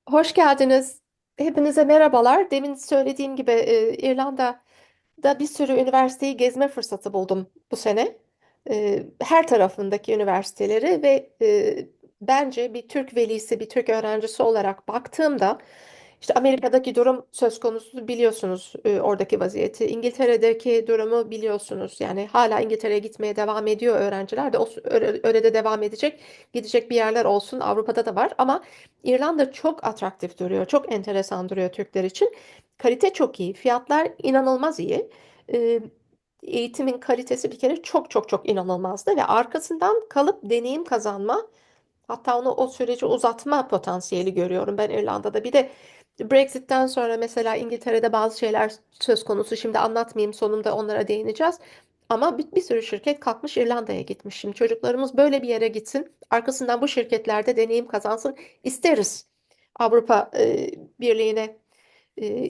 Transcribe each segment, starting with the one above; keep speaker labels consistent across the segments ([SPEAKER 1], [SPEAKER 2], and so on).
[SPEAKER 1] Hoş geldiniz. Hepinize merhabalar. Demin söylediğim gibi İrlanda'da bir sürü üniversiteyi gezme fırsatı buldum bu sene. Her tarafındaki üniversiteleri ve bence bir Türk velisi, bir Türk öğrencisi olarak baktığımda işte Amerika'daki durum söz konusu biliyorsunuz oradaki vaziyeti. İngiltere'deki durumu biliyorsunuz. Yani hala İngiltere'ye gitmeye devam ediyor öğrenciler de öyle de devam edecek. Gidecek bir yerler olsun. Avrupa'da da var ama İrlanda çok atraktif duruyor. Çok enteresan duruyor Türkler için. Kalite çok iyi. Fiyatlar inanılmaz iyi. E, Eğitimin kalitesi bir kere çok çok çok inanılmazdı ve arkasından kalıp deneyim kazanma, hatta o süreci uzatma potansiyeli görüyorum ben İrlanda'da. Bir de Brexit'ten sonra mesela İngiltere'de bazı şeyler söz konusu. Şimdi anlatmayayım, sonunda onlara değineceğiz. Ama bir sürü şirket kalkmış İrlanda'ya gitmiş. Şimdi çocuklarımız böyle bir yere gitsin. Arkasından bu şirketlerde deneyim kazansın isteriz. Avrupa Birliği'ne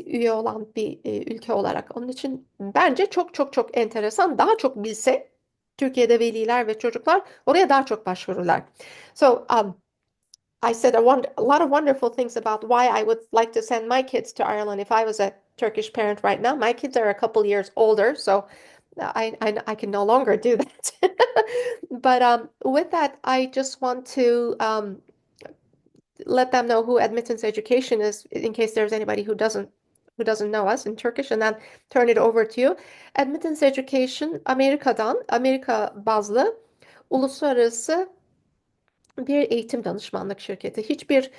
[SPEAKER 1] üye olan bir ülke olarak. Onun için bence çok çok çok enteresan. Daha çok bilse Türkiye'de veliler ve çocuklar oraya daha çok başvururlar. So, I said a lot of wonderful things about why I would like to send my kids to Ireland if I was a Turkish parent right now. My kids are a couple years older, so I can no longer do that. But with that, I just want to let them know who admittance education is, in case there's anybody who doesn't know us in Turkish, and then turn it over to you. Admittance education Amerika bazlı uluslararası bir eğitim danışmanlık şirketi. Hiçbir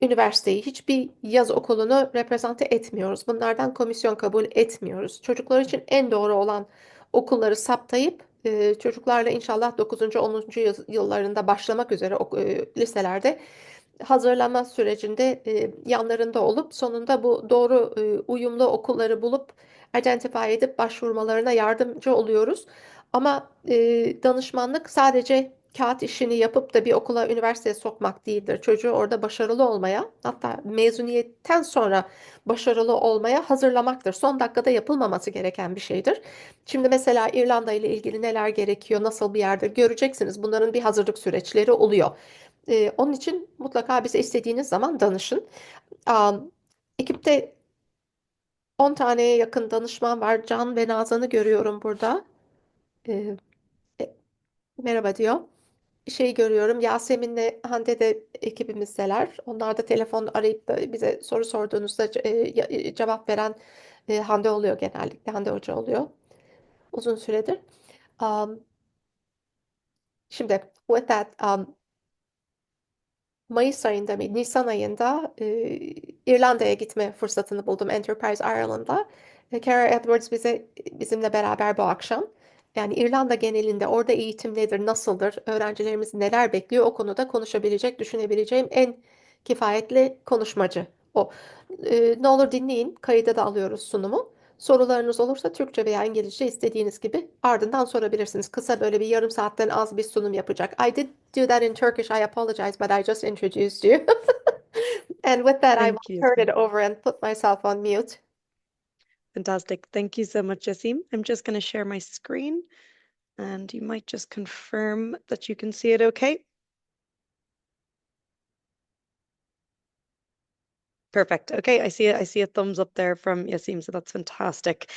[SPEAKER 1] üniversiteyi, hiçbir yaz okulunu reprezente etmiyoruz. Bunlardan komisyon kabul etmiyoruz. Çocuklar için en doğru olan okulları saptayıp çocuklarla inşallah 9. 10. yıllarında başlamak üzere liselerde hazırlama sürecinde yanlarında olup sonunda bu doğru uyumlu okulları bulup identify edip başvurmalarına yardımcı oluyoruz. Ama danışmanlık sadece kağıt işini yapıp da bir okula, üniversiteye sokmak değildir. Çocuğu orada başarılı olmaya, hatta mezuniyetten sonra başarılı olmaya hazırlamaktır. Son dakikada yapılmaması gereken bir şeydir. Şimdi mesela İrlanda ile ilgili neler gerekiyor, nasıl bir yerde göreceksiniz. Bunların bir hazırlık süreçleri oluyor. Onun için mutlaka bize istediğiniz zaman danışın. Ekipte 10 taneye yakın danışman var. Can ve Nazan'ı görüyorum burada. Ee, e, Merhaba diyor. Şey görüyorum, Yasemin'le Hande de ekibimizdeler. Onlar da telefon arayıp da bize soru sorduğunuzda cevap veren Hande oluyor genellikle. Hande Hoca oluyor uzun süredir. Um, Şimdi with that, Mayıs ayında mı, Nisan ayında İrlanda'ya gitme fırsatını buldum Enterprise Ireland'a. Cara Edwards bizimle beraber bu akşam. Yani İrlanda genelinde orada eğitim nedir, nasıldır, öğrencilerimiz neler bekliyor o konuda konuşabilecek, düşünebileceğim en kifayetli konuşmacı o. Ne olur dinleyin, kayıda da alıyoruz sunumu. Sorularınız olursa Türkçe veya İngilizce istediğiniz gibi ardından sorabilirsiniz. Kısa böyle bir yarım saatten az bir sunum yapacak. I did do that in Turkish. I apologize, but I just introduced you. And with that, I
[SPEAKER 2] Thank
[SPEAKER 1] will
[SPEAKER 2] you,
[SPEAKER 1] turn it
[SPEAKER 2] Yasim.
[SPEAKER 1] over and put myself on mute.
[SPEAKER 2] Fantastic. Thank you so much, Yasim. I'm just going to share my screen and you might just confirm that you can see it okay. Perfect. Okay, I see it. I see a thumbs up there from Yasim, so that's fantastic.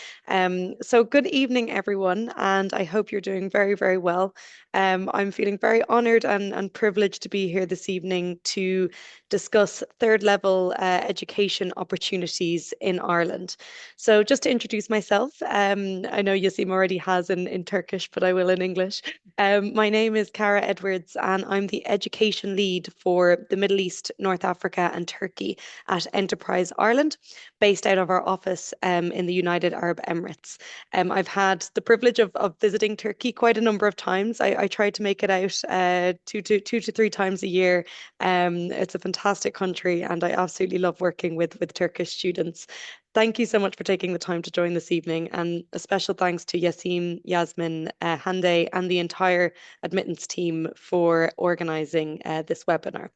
[SPEAKER 2] So good evening, everyone, and I hope you're doing very, very well. I'm feeling very honored and privileged to be here this evening to discuss third level education opportunities in Ireland. So just to introduce myself, I know Yasim already has in Turkish, but I will in English. My name is Cara Edwards, and I'm the education lead for the Middle East, North Africa, and Turkey at Enterprise Ireland, based out of our office in the United Arab Emirates. I've had the privilege of visiting Turkey quite a number of times. I try to make it out two to three times a year. It's a fantastic country, and I absolutely love working with Turkish students. Thank you so much for taking the time to join this evening, and a special thanks to Yasim, Yasmin, Hande, and the entire admittance team for organising this webinar.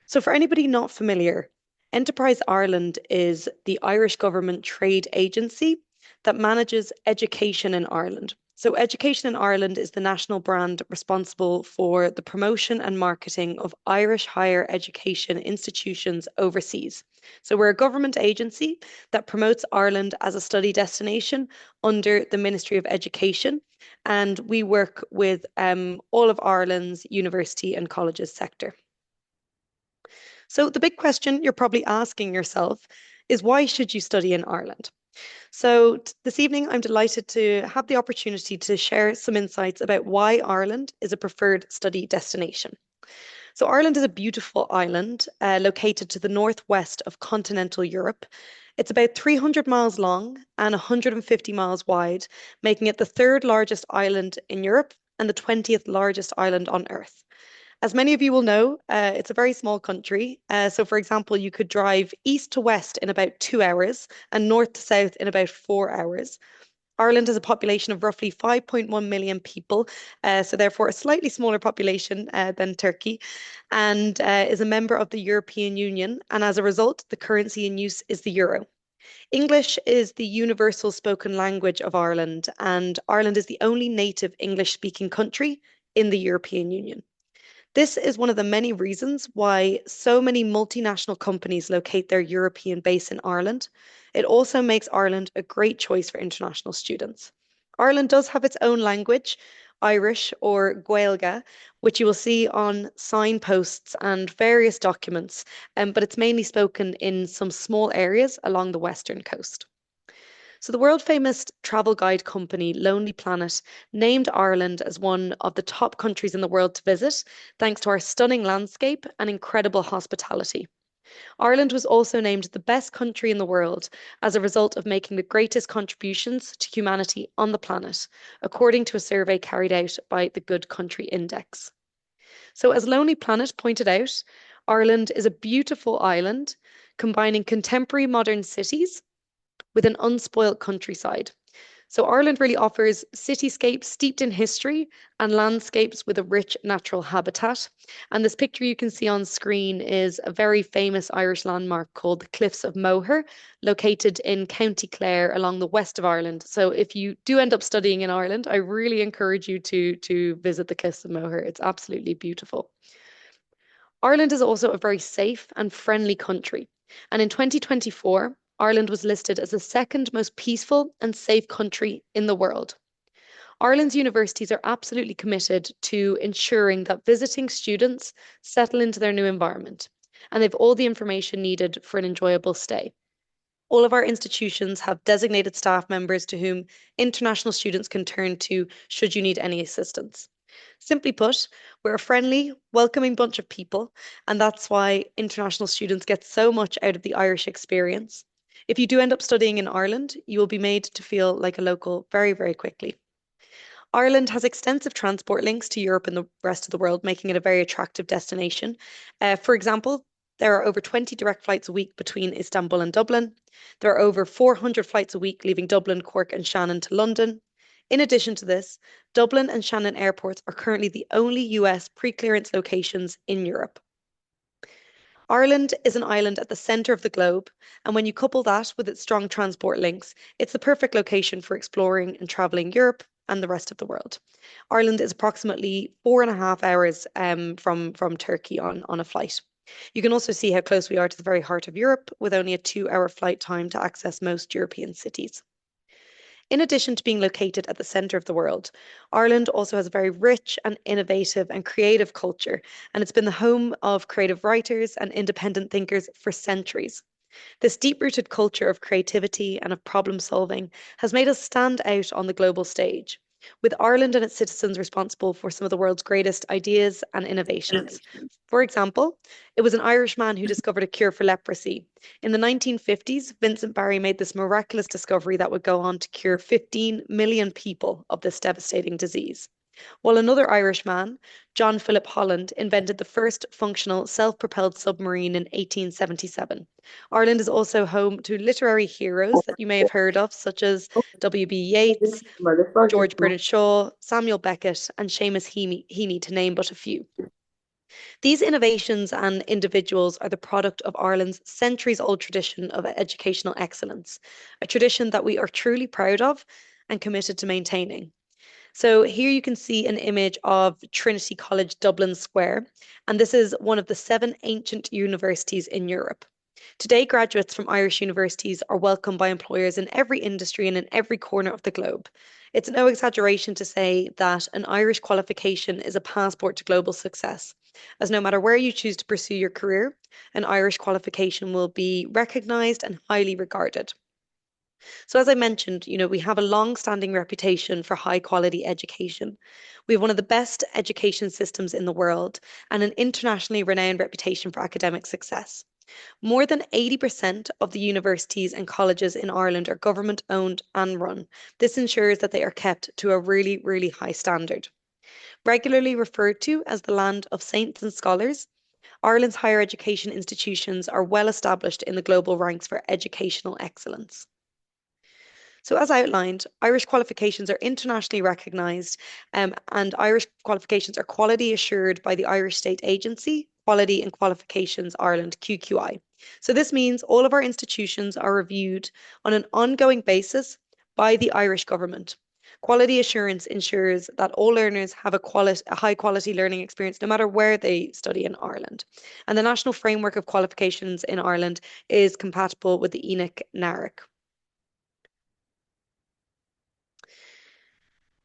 [SPEAKER 2] So, for anybody not familiar, Enterprise Ireland is the Irish government trade agency that manages education in Ireland. So, Education in Ireland is the national brand responsible for the promotion and marketing of Irish higher education institutions overseas. So, we're a government agency that promotes Ireland as a study destination under the Ministry of Education, and we work with all of Ireland's university and colleges sector. So, the big question you're probably asking yourself is why should you study in Ireland? So, this evening, I'm delighted to have the opportunity to share some insights about why Ireland is a preferred study destination. So, Ireland is a beautiful island located to the northwest of continental Europe. It's about 300 miles long and 150 miles wide, making it the third largest island in Europe and the 20th largest island on Earth. As many of you will know, it's a very small country. So, for example, you could drive east to west in about 2 hours and north to south in about 4 hours. Ireland has a population of roughly 5.1 million people, so therefore a slightly smaller population than Turkey, and is a member of the European Union. And as a result, the currency in use is the euro. English is the universal spoken language of Ireland, and Ireland is the only native English speaking country in the European Union. This is one of the many reasons why so many multinational companies locate their European base in Ireland. It also makes Ireland a great choice for international students. Ireland does have its own language, Irish or Gaeilge, which you will see on signposts and various documents, but it's mainly spoken in some small areas along the western coast. So, the world famous travel guide company Lonely Planet named Ireland as one of the top countries in the world to visit, thanks to our stunning landscape and incredible hospitality. Ireland was also named the best country in the world as a result of making the greatest contributions to humanity on the planet, according to a survey carried out by the Good Country Index. So, as Lonely Planet pointed out, Ireland is a beautiful island combining contemporary modern cities with an unspoilt countryside. So Ireland really offers cityscapes steeped in history and landscapes with a rich natural habitat. And this picture you can see on screen is a very famous Irish landmark called the Cliffs of Moher, located in County Clare along the west of Ireland. So if you do end up studying in Ireland, I really encourage you to visit the Cliffs of Moher. It's absolutely beautiful. Ireland is also a very safe and friendly country. And in 2024, Ireland was listed as the second most peaceful and safe country in the world. Ireland's universities are absolutely committed to ensuring that visiting students settle into their new environment and they've all the information needed for an enjoyable stay. All of our institutions have designated staff members to whom international students can turn to should you need any assistance. Simply put, we're a friendly, welcoming bunch of people, and that's why international students get so much out of the Irish experience. If you do end up studying in Ireland, you will be made to feel like a local very, very quickly. Ireland has extensive transport links to Europe and the rest of the world, making it a very attractive destination. For example, there are over 20 direct flights a week between Istanbul and Dublin. There are over 400 flights a week leaving Dublin, Cork, and Shannon to London. In addition to this, Dublin and Shannon airports are currently the only US pre-clearance locations in Europe. Ireland is an island at the centre of the globe, and when you couple that with its strong transport links, it's the perfect location for exploring and travelling Europe and the rest of the world. Ireland is approximately 4.5 hours from Turkey on a flight. You can also see how close we are to the very heart of Europe, with only a 2 hour flight time to access most European cities. In addition to being located at the centre of the world, Ireland also has a very rich and innovative and creative culture, and it's been the home of creative writers and independent thinkers for centuries. This deep rooted culture of creativity and of problem solving has made us stand out on the global stage, with Ireland and its citizens responsible for some of the world's greatest ideas and innovations. For example, it was an Irishman who discovered a cure for leprosy. In the 1950s, Vincent Barry made this miraculous discovery that would go on to cure 15 million people of this devastating disease. While another Irishman, John Philip Holland, invented the first functional self-propelled submarine in 1877. Ireland is also home to literary heroes that you may have heard of, such as W.B. Yeats, George Bernard Shaw, Samuel Beckett, and Seamus Heaney, to name but a few. These innovations and individuals are the product of Ireland's centuries-old tradition of educational excellence, a tradition that we are truly proud of and committed to maintaining. So here you can see an image of Trinity College Dublin Square, and this is one of the seven ancient universities in Europe. Today, graduates from Irish universities are welcomed by employers in every industry and in every corner of the globe. It's no exaggeration to say that an Irish qualification is a passport to global success, as no matter where you choose to pursue your career, an Irish qualification will be recognised and highly regarded. So, as I mentioned, we have a long-standing reputation for high quality education. We have one of the best education systems in the world and an internationally renowned reputation for academic success. More than 80% of the universities and colleges in Ireland are government owned and run. This ensures that they are kept to a really, really high standard. Regularly referred to as the land of saints and scholars, Ireland's higher education institutions are well established in the global ranks for educational excellence. So, as outlined, Irish qualifications are internationally recognised, and Irish qualifications are quality assured by the Irish State Agency, Quality and Qualifications Ireland, QQI. So, this means all of our institutions are reviewed on an ongoing basis by the Irish government. Quality assurance ensures that all learners have a high quality learning experience no matter where they study in Ireland. And the National Framework of Qualifications in Ireland is compatible with the ENIC NARIC.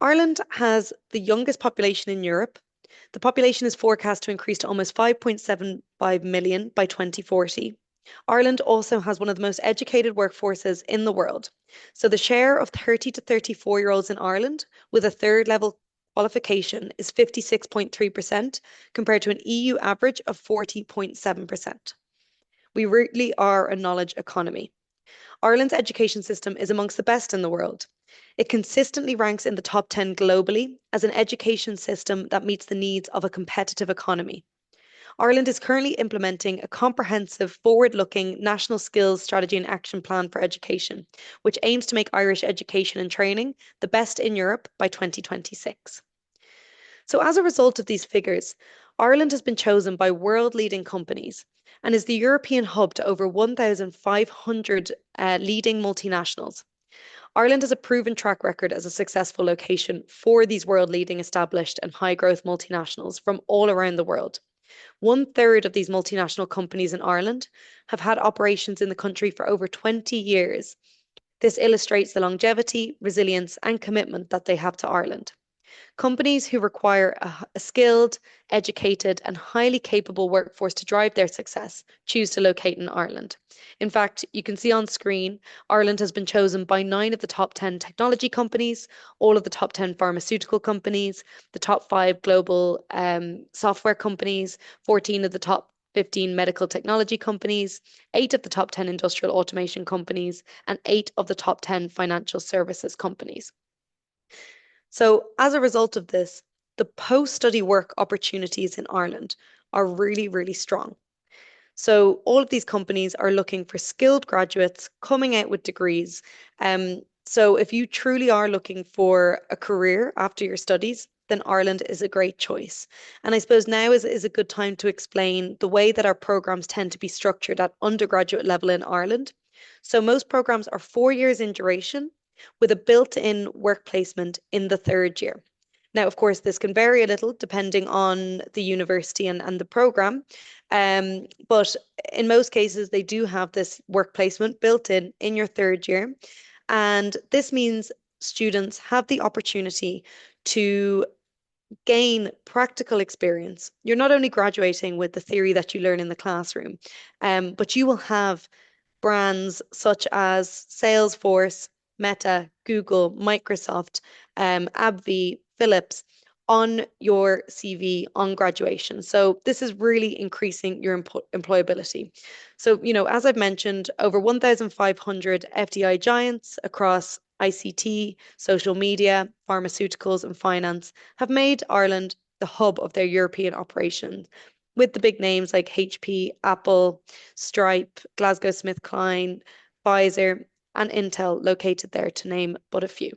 [SPEAKER 2] Ireland has the youngest population in Europe. The population is forecast to increase to almost 5.75 million by 2040. Ireland also has one of the most educated workforces in the world. So the share of 30 to 34-year-olds in Ireland with a third level qualification is 56.3% compared to an EU average of 40.7%. We really are a knowledge economy. Ireland's education system is amongst the best in the world. It consistently ranks in the top 10 globally as an education system that meets the needs of a competitive economy. Ireland is currently implementing a comprehensive, forward-looking national skills strategy and action plan for education, which aims to make Irish education and training the best in Europe by 2026. So, as a result of these figures, Ireland has been chosen by world-leading companies and is the European hub to over 1,500 leading multinationals. Ireland has a proven track record as a successful location for these world leading established and high growth multinationals from all around the world. One third of these multinational companies in Ireland have had operations in the country for over 20 years. This illustrates the longevity, resilience, and commitment that they have to Ireland. Companies who require a skilled, educated, and highly capable workforce to drive their success choose to locate in Ireland. In fact, you can see on screen, Ireland has been chosen by 9 of the top 10 technology companies, all of the top 10 pharmaceutical companies, the top 5 global software companies, 14 of the top 15 medical technology companies, 8 of the top 10 industrial automation companies, and 8 of the top 10 financial services companies. So, as a result of this, the post-study work opportunities in Ireland are really, really strong. So, all of these companies are looking for skilled graduates coming out with degrees. So, if you truly are looking for a career after your studies, then Ireland is a great choice. And I suppose now is a good time to explain the way that our programs tend to be structured at undergraduate level in Ireland. So, most programs are 4 years in duration with a built-in work placement in the third year. Now, of course, this can vary a little depending on the university and the program, but in most cases, they do have this work placement built in your third year. And this means students have the opportunity to gain practical experience. You're not only graduating with the theory that you learn in the classroom, but you will have brands such as Salesforce, Meta, Google, Microsoft, AbbVie, Philips on your CV on graduation. So this is really increasing your employability. So, as I've mentioned, over 1,500 FDI giants across ICT, social media, pharmaceuticals, and finance have made Ireland the hub of their European operations, with the big names like HP, Apple, Stripe, GlaxoSmithKline, Pfizer, and Intel located there, to name but a few.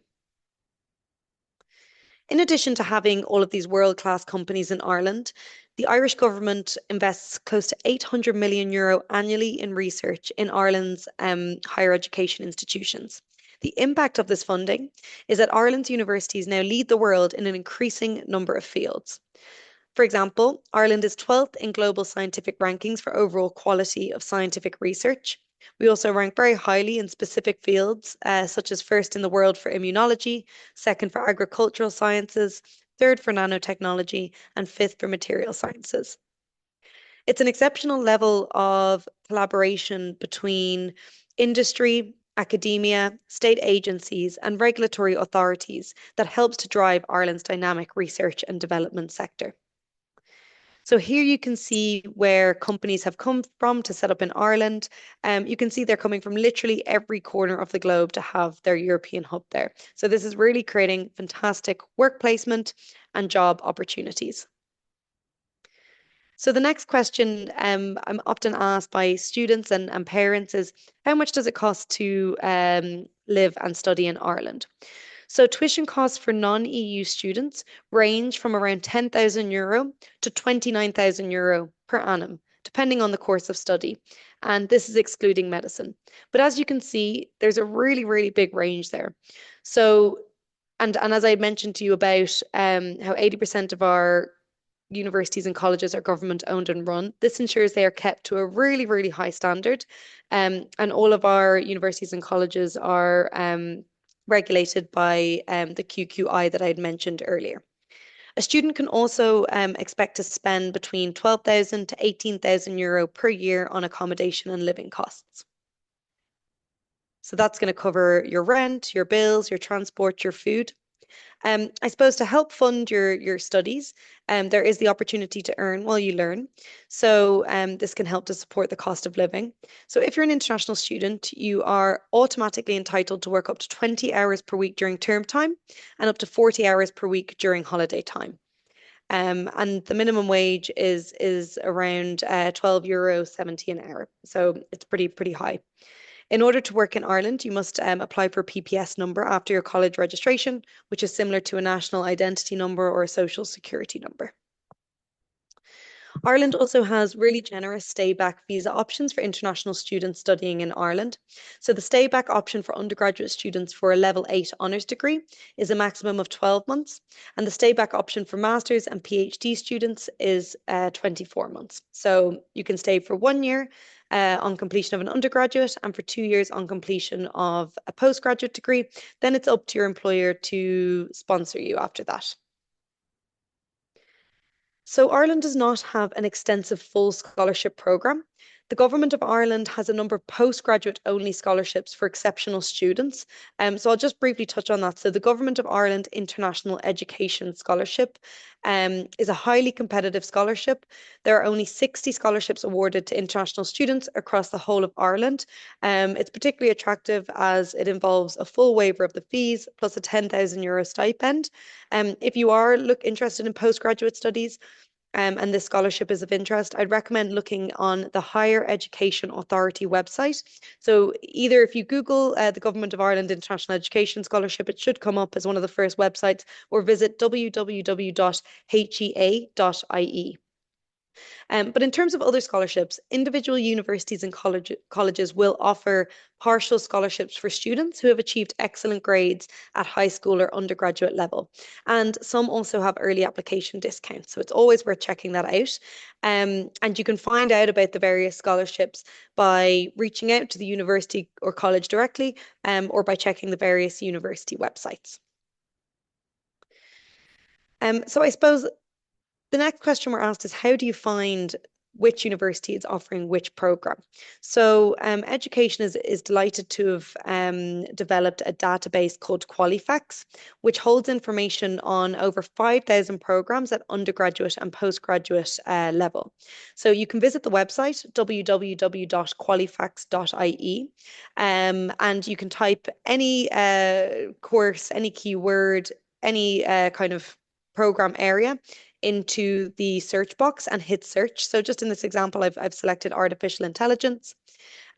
[SPEAKER 2] In addition to having all of these world-class companies in Ireland, the Irish government invests close to 800 million euro annually in research in Ireland's higher education institutions. The impact of this funding is that Ireland's universities now lead the world in an increasing number of fields. For example, Ireland is 12th in global scientific rankings for overall quality of scientific research. We also rank very highly in specific fields, such as first in the world for immunology, second for agricultural sciences, third for nanotechnology, and fifth for material sciences. It's an exceptional level of collaboration between industry, academia, state agencies, and regulatory authorities that helps to drive Ireland's dynamic research and development sector. So here you can see where companies have come from to set up in Ireland. You can see they're coming from literally every corner of the globe to have their European hub there. So this is really creating fantastic work placement and job opportunities. So the next question I'm often asked by students and parents is, how much does it cost to live and study in Ireland? So tuition costs for non-EU students range from around €10,000 to €29,000 per annum, depending on the course of study. And this is excluding medicine. But as you can see, there's a really, really big range there. So, and as I mentioned to you about how 80% of our universities and colleges are government owned and run. This ensures they are kept to a really, really high standard. And all of our universities and colleges are regulated by the QQI that I had mentioned earlier. A student can also expect to spend between 12,000 to 18,000 euro per year on accommodation and living costs. So that's going to cover your rent, your bills, your transport, your food. I suppose to help fund your studies, there is the opportunity to earn while you learn. So this can help to support the cost of living. So if you're an international student, you are automatically entitled to work up to 20 hours per week during term time and up to 40 hours per week during holiday time. And the minimum wage is around €12.70 an hour. So it's pretty high. In order to work in Ireland, you must apply for a PPS number after your college registration, which is similar to a national identity number or a social security number. Ireland also has really generous stay-back visa options for international students studying in Ireland. So the stay-back option for undergraduate students for a level 8 honours degree is a maximum of 12 months, and the stay-back option for masters and PhD students is 24 months. So you can stay for 1 year on completion of an undergraduate and for 2 years on completion of a postgraduate degree. Then it's up to your employer to sponsor you after that. So Ireland does not have an extensive full scholarship programme. The Government of Ireland has a number of postgraduate only scholarships for exceptional students. So I'll just briefly touch on that. So the Government of Ireland International Education Scholarship is a highly competitive scholarship. There are only 60 scholarships awarded to international students across the whole of Ireland. It's particularly attractive as it involves a full waiver of the fees plus a €10,000 stipend. If you are interested in postgraduate studies, and this scholarship is of interest, I'd recommend looking on the Higher Education Authority website. So either if you Google the Government of Ireland International Education Scholarship, it should come up as one of the first websites, or visit www.hea.ie. But in terms of other scholarships, individual universities and colleges will offer partial scholarships for students who have achieved excellent grades at high school or undergraduate level. And some also have early application discounts. So it's always worth checking that out. And you can find out about the various scholarships by reaching out to the university or college directly, or by checking the various university websites. So I suppose the next question we're asked is, how do you find which university is offering which program? So education is delighted to have developed a database called Qualifax, which holds information on over 5,000 programs at undergraduate and postgraduate level. So you can visit the website www.qualifax.ie, and you can type any course, any keyword, any kind of program area into the search box and hit search. So just in this example, I've selected artificial intelligence.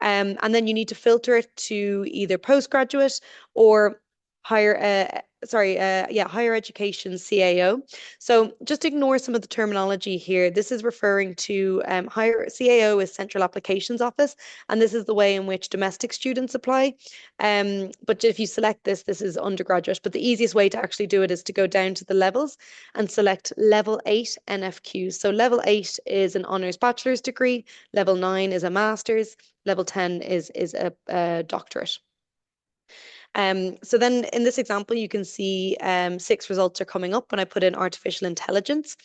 [SPEAKER 2] And then you need to filter it to either postgraduate or higher higher education CAO. So just ignore some of the terminology here. This is referring to higher CAO is Central Applications Office, and this is the way in which domestic students apply. But if you select this, this is undergraduate. But the easiest way to actually do it is to go down to the levels and select level 8 NFQ. So level 8 is an honors bachelor's degree, level 9 is a master's, level 10 is a doctorate. So then in this example, you can see six results are coming up when I put in artificial intelligence.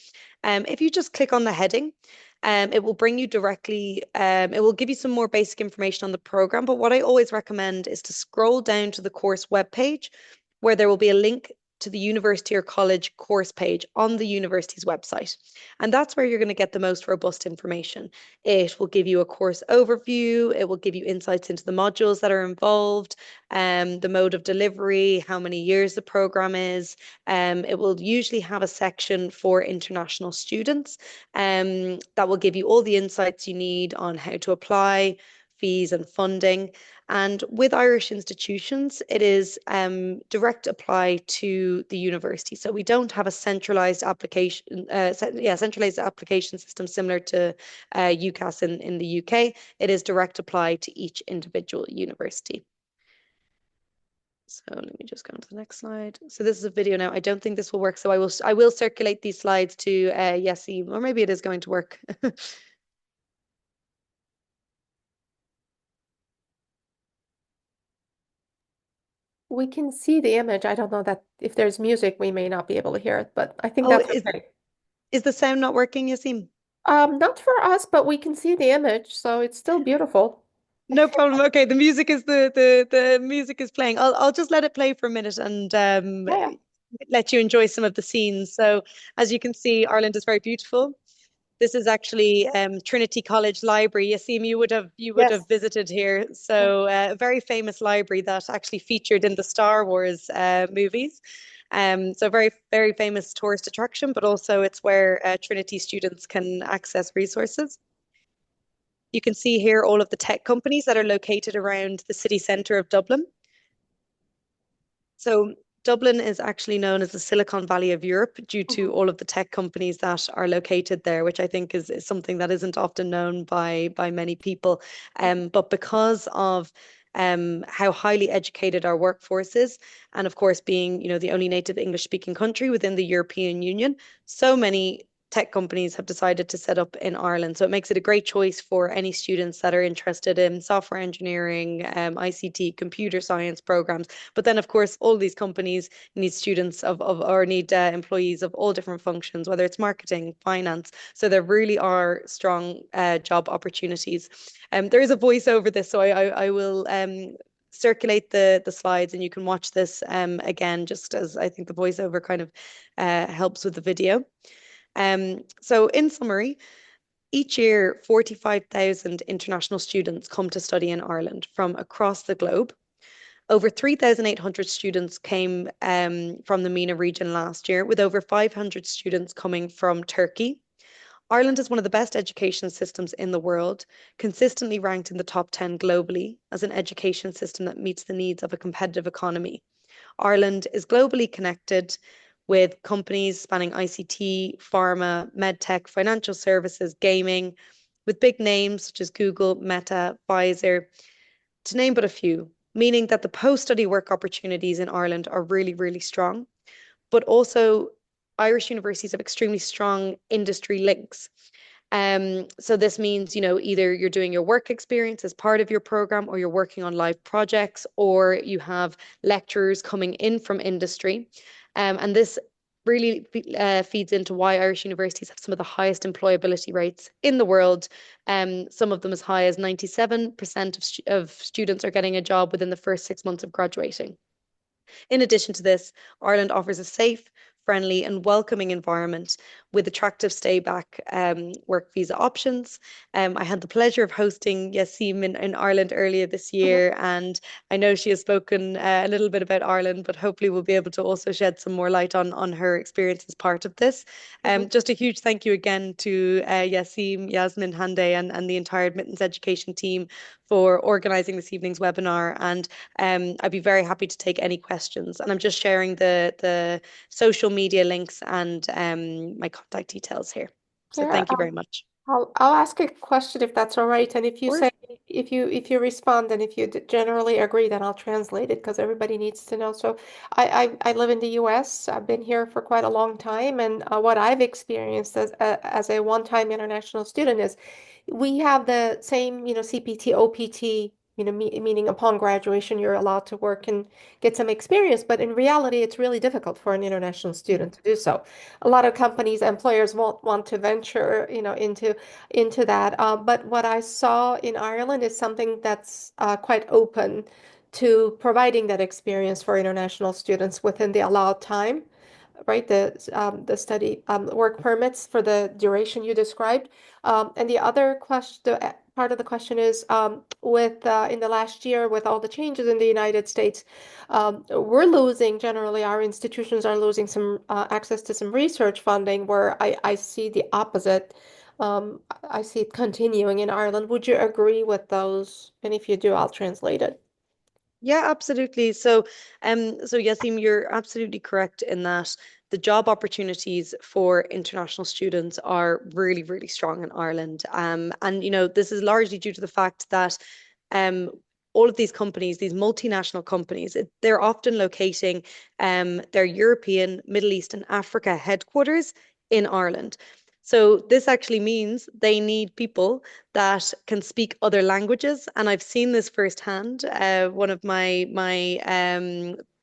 [SPEAKER 2] If you just click on the heading, it will bring you directly, it will give you some more basic information on the program. But what I always recommend is to scroll down to the course webpage where there will be a link to the university or college course page on the university's website. And that's where you're going to get the most robust information. It will give you a course overview, it will give you insights into the modules that are involved, the mode of delivery, how many years the program is. It will usually have a section for international students that will give you all the insights you need on how to apply, fees and funding. And with Irish institutions, it is direct apply to the university. So we don't have a centralized application, centralized application system similar to UCAS in the UK. It is direct apply to each individual university. So let me just go on to the next slide. So this is a video now. I don't think this will work. So I will circulate these slides to Yessi, or maybe it is going to work.
[SPEAKER 1] We can see the image. I don't know that if there's music, we may not be able to hear it, but I think
[SPEAKER 2] Oh,
[SPEAKER 1] that's
[SPEAKER 2] is
[SPEAKER 1] okay.
[SPEAKER 2] is the sound not working, Yasim?
[SPEAKER 1] Not for us, but we can see the image, so it's still beautiful.
[SPEAKER 2] No problem. Okay, the music is playing. I'll just let it play for a minute and
[SPEAKER 1] Yeah, yeah.
[SPEAKER 2] let you enjoy some of the scenes. So as you can see, Ireland is very beautiful. This is actually Trinity College Library. Yasim, you would have
[SPEAKER 1] Yes.
[SPEAKER 2] visited here.
[SPEAKER 1] Yeah.
[SPEAKER 2] So a very famous library that actually featured in the Star Wars movies. So very, very famous tourist attraction, but also it's where Trinity students can access resources. You can see here all of the tech companies that are located around the city centre of Dublin. So Dublin is actually known as the Silicon Valley of Europe due to
[SPEAKER 1] Mhm.
[SPEAKER 2] all of the tech companies that are located there, which I think is something that isn't often known by many people. But because of how highly educated our workforce is, and of course being, the only native English speaking country within the European Union, so many tech companies have decided to set up in Ireland. So it makes it a great choice for any students that are interested in software engineering, ICT, computer science programs. But then, of course, all these companies need students or need employees of all different functions, whether it's marketing, finance. So there really are strong job opportunities. There is a voice over this, so I will circulate the slides and you can watch this again, just as I think the voiceover kind of helps with the video. So in summary, each year, 45,000 international students come to study in Ireland from across the globe. Over 3,800 students came from the MENA region last year, with over 500 students coming from Turkey. Ireland is one of the best education systems in the world, consistently ranked in the top 10 globally as an education system that meets the needs of a competitive economy. Ireland is globally connected with companies spanning ICT, pharma, medtech, financial services, gaming, with big names such as Google, Meta, Pfizer, to name but a few, meaning that the post-study work opportunities in Ireland are really, really strong. But also, Irish universities have extremely strong industry links. So this means, either you're doing your work experience as part of your program, or you're working on live projects, or you have lecturers coming in from industry. And this really feeds into why Irish universities have some of the highest employability rates in the world. Some of them as high as 97% of students are getting a job within the first 6 months of graduating. In addition to this, Ireland offers a safe, friendly, and welcoming environment with attractive stay back work visa options. I had the pleasure of hosting Yasim in Ireland earlier this
[SPEAKER 1] Mhm,
[SPEAKER 2] year, and I know she has spoken a little bit about Ireland, but hopefully we'll be able to also shed some more light on her experience as part of this.
[SPEAKER 1] mhm.
[SPEAKER 2] Just a huge thank you again to Yasim, Yasmin, Hande, and the entire admittance education team for organising this evening's webinar. And I'd be very happy to take any questions. And I'm just sharing the social media links and my contact details here. So
[SPEAKER 1] Kara,
[SPEAKER 2] thank you very much.
[SPEAKER 1] I'll ask a question if that's all right. And if
[SPEAKER 2] Of
[SPEAKER 1] you say
[SPEAKER 2] course.
[SPEAKER 1] if you respond and if you generally agree, then I'll translate it because everybody needs to know. So I live in the U.S. I've been here for quite a long time, and what I've experienced as a one-time international student is we have the same, CPT, OPT, meaning upon graduation you're allowed to work and get some experience. But in reality, it's really difficult for an international student to do so. A lot of companies, employers won't want to venture, into that. But what I saw in Ireland is something that's quite open to providing that experience for international students within the allowed time, right? The study work permits for the duration you described. And the other question, part of the question is with in the last year with all the changes in the United States, we're losing generally our institutions are losing some access to some research funding where I see the opposite. I see it continuing in Ireland. Would you agree with those? And if you do, I'll translate it.
[SPEAKER 2] Yeah, absolutely. So Yasim, you're absolutely correct in that the job opportunities for international students are really, really strong in Ireland. And this is largely due to the fact that um, all of these companies, these multinational companies, they're often locating their European, Middle East, and Africa headquarters in Ireland. So this actually means they need people that can speak other languages, and I've seen this firsthand. One of my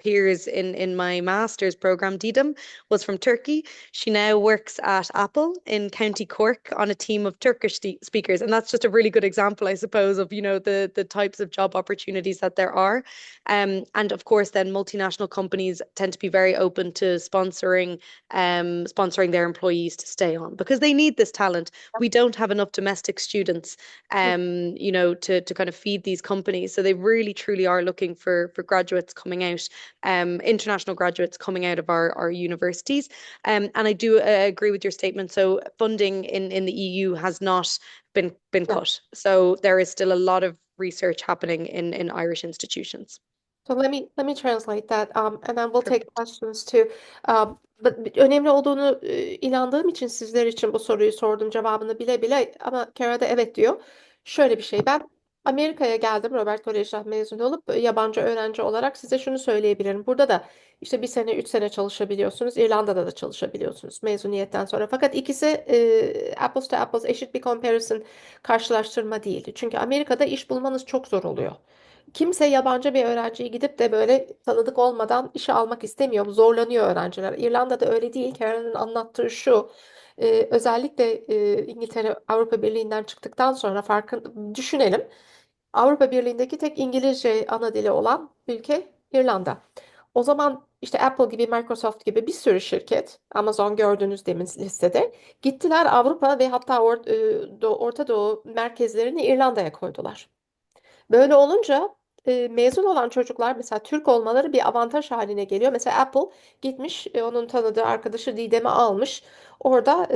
[SPEAKER 2] peers in my master's program, Didem, was from Turkey. She now works at Apple in County Cork on a team of Turkish speakers, and that's just a really good example, I suppose, of the types of job opportunities that there are. And of course, then multinational companies tend to be very open to sponsoring their employees to stay on because they need this talent. We don't have enough domestic students, to kind of feed these companies. So they really truly are looking for graduates coming out, international graduates coming out of our universities. And I do agree with your statement. So funding in the EU has not been
[SPEAKER 1] Yeah.
[SPEAKER 2] cut. So there is still a lot of research happening in Irish institutions.
[SPEAKER 1] So let me translate that, and then we'll take
[SPEAKER 2] Perfect.
[SPEAKER 1] questions too. Önemli olduğunu inandığım için sizler için bu soruyu sordum cevabını bile bile ama Kara da evet diyor. Şöyle bir şey ben Amerika'ya geldim Robert Kolej'den mezun olup yabancı öğrenci olarak size şunu söyleyebilirim. Burada da işte bir sene 3 sene çalışabiliyorsunuz. İrlanda'da da çalışabiliyorsunuz mezuniyetten sonra. Fakat ikisi apples to apples eşit bir comparison karşılaştırma değildi. Çünkü Amerika'da iş bulmanız çok zor oluyor. Kimse yabancı bir öğrenciyi gidip de böyle tanıdık olmadan işe almak istemiyor. Zorlanıyor öğrenciler. İrlanda'da öyle değil. Karen'ın anlattığı şu. Özellikle İngiltere Avrupa Birliği'nden çıktıktan sonra farkın düşünelim. Avrupa Birliği'ndeki tek İngilizce ana dili olan ülke İrlanda. O zaman işte Apple gibi, Microsoft gibi bir sürü şirket, Amazon gördüğünüz demin listede, gittiler Avrupa ve hatta Orta Doğu merkezlerini İrlanda'ya koydular. Böyle olunca mezun olan çocuklar mesela Türk olmaları bir avantaj haline geliyor. Mesela Apple gitmiş onun tanıdığı arkadaşı Didem'i almış. Orada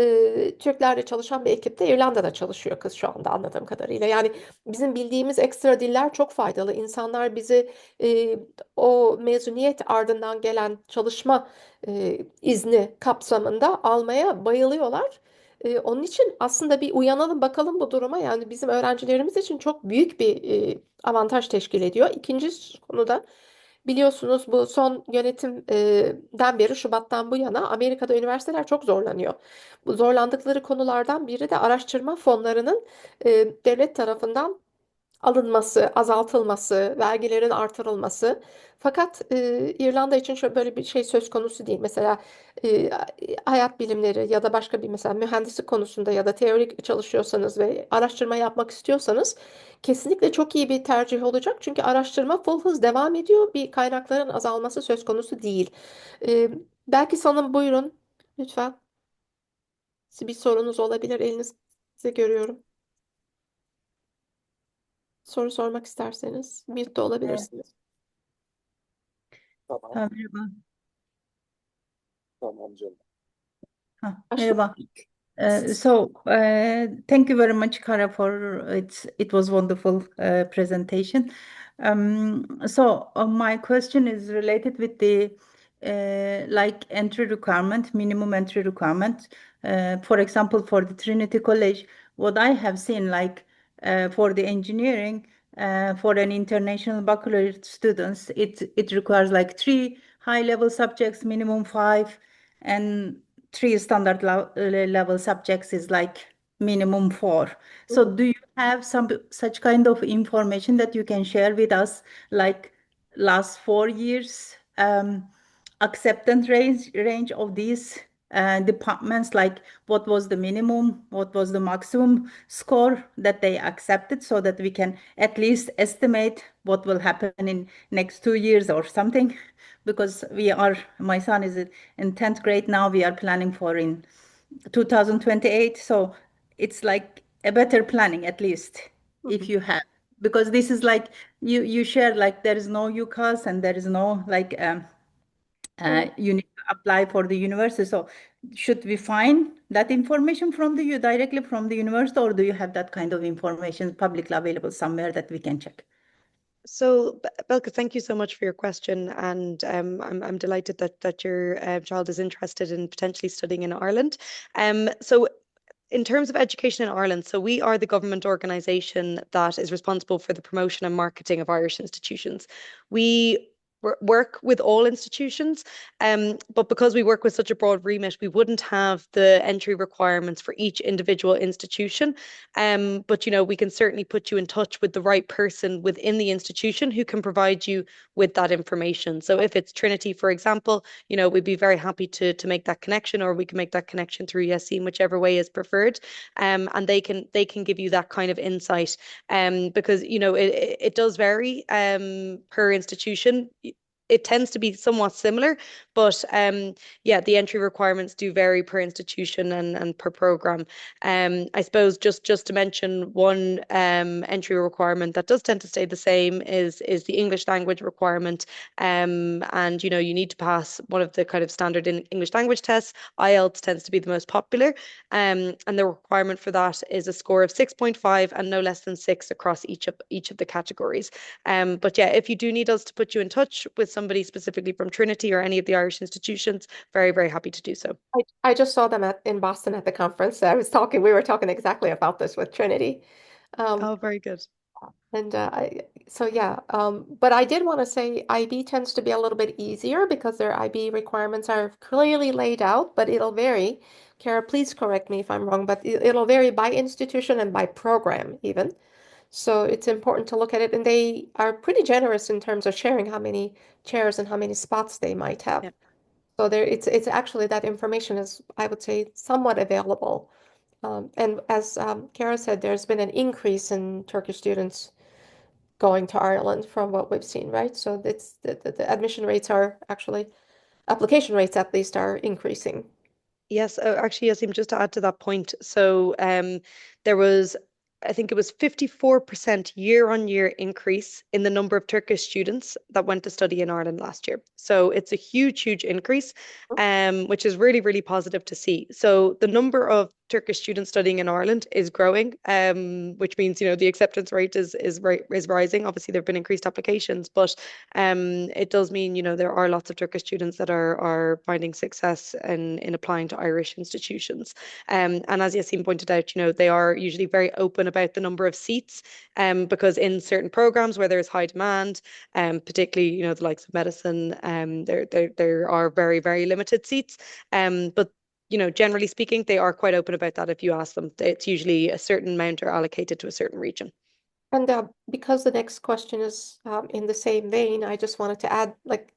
[SPEAKER 1] Türklerle çalışan bir ekipte İrlanda'da çalışıyor kız şu anda anladığım kadarıyla. Yani bizim bildiğimiz ekstra diller çok faydalı. İnsanlar bizi e, o mezuniyet ardından gelen çalışma izni kapsamında almaya bayılıyorlar. Onun için aslında bir uyanalım bakalım bu duruma. Yani bizim öğrencilerimiz için çok büyük bir avantaj teşkil ediyor. İkinci konuda biliyorsunuz bu son yönetimden beri Şubat'tan bu yana Amerika'da üniversiteler çok zorlanıyor. Bu zorlandıkları konulardan biri de araştırma fonlarının devlet tarafından alınması, azaltılması, vergilerin artırılması. Fakat İrlanda için şöyle böyle bir şey söz konusu değil. Mesela e, hayat bilimleri ya da başka bir mesela mühendislik konusunda ya da teorik çalışıyorsanız ve araştırma yapmak istiyorsanız kesinlikle çok iyi bir tercih olacak. Çünkü araştırma full hız devam ediyor. Bir kaynakların azalması söz konusu değil. E, Belki sanın buyurun lütfen. Bir sorunuz olabilir. Elinizi görüyorum. Soru sormak isterseniz mute de
[SPEAKER 3] Evet.
[SPEAKER 1] olabilirsiniz. Tamam.
[SPEAKER 3] Ha, merhaba.
[SPEAKER 1] Tamam canım. Başla.
[SPEAKER 3] Merhaba. Thank you very much, Cara, for it was wonderful presentation. My question is related with the like entry requirement, minimum entry requirement. For example, for the Trinity College, what I have seen, like for the engineering, for an international baccalaureate students, it requires like three high-level subjects, minimum five, and three standard level subjects is like minimum four. So
[SPEAKER 1] Mhm.
[SPEAKER 3] do you have some such kind of information that you can share with us, like last 4 years acceptance range of these departments, like what was the minimum, what was the maximum score that they accepted, so that we can at least estimate what will happen in next 2 years or something? Because my son is in 10th grade now, we are planning for in 2028. So it's like a better planning, at least, if
[SPEAKER 1] Mhm.
[SPEAKER 3] you have, because this is like you share, like there is no UCAS and there is no like
[SPEAKER 1] Evet.
[SPEAKER 3] you need to apply for the university. So should we find that information from the you directly from the university, or do you have that kind of information publicly available somewhere that we can check?
[SPEAKER 2] So, Belka, thank you so much for your question, and I'm delighted that your child is interested in potentially studying in Ireland. So in terms of education in Ireland, so we are the government organisation that is responsible for the promotion and marketing of Irish institutions. We work with all institutions, but because we work with such a broad remit, we wouldn't have the entry requirements for each individual institution. But we can certainly put you in touch with the right person within the institution who can provide you with that information. So if it's Trinity, for example, we'd be very happy to make that connection, or we can make that connection through Yassine, whichever way is preferred. And they can give you that kind of insight. Because it does vary per institution. It tends to be somewhat similar, but yeah, the entry requirements do vary per institution and per program. I suppose just to mention one entry requirement that does tend to stay the same is the English language requirement. And you need to pass one of the kind of standard in English language tests. IELTS tends to be the most popular. And the requirement for that is a score of 6.5 and no less than six across each of the categories. But yeah, if you do need us to put you in touch with somebody specifically from Trinity or any of the Irish institutions, very, very happy to do so.
[SPEAKER 1] I just saw them in Boston at the conference. We were talking exactly about this with Trinity. Um,
[SPEAKER 2] Oh, very good.
[SPEAKER 1] and so yeah, but I did want to say IB tends to be a little bit easier because their IB requirements are clearly laid out, but it'll vary. Kara, please correct me if I'm wrong, but it'll vary by institution and by program even. So it's important to look at it, and they are pretty generous in terms of sharing how many chairs and how many spots they might have.
[SPEAKER 2] Yeah.
[SPEAKER 1] So it's actually that information is, I would say, somewhat available. And as Kara said, there's been an increase in Turkish students going to Ireland from what we've seen, right? So it's the admission rates are actually, application rates at least are increasing.
[SPEAKER 2] Yes, actually, Yasim, just to add to that point, so there was, I think it was 54% year-on-year increase in the number of Turkish students that went to study in Ireland last year. So it's a huge, huge increase, which is really, really positive to see. So the number of Turkish students studying in Ireland is growing, which means the acceptance rate is rising. Obviously, there have been increased applications, but it does mean there are lots of Turkish students that are finding success in applying to Irish institutions. And as Yassine pointed out, they are usually very open about the number of seats, because in certain programs where there's high demand, particularly the likes of medicine, there are very, very limited seats. But generally speaking, they are quite open about that if you ask them. It's usually a certain amount are allocated to a certain region.
[SPEAKER 1] And because the next question is in the same vein, I just wanted to add, like,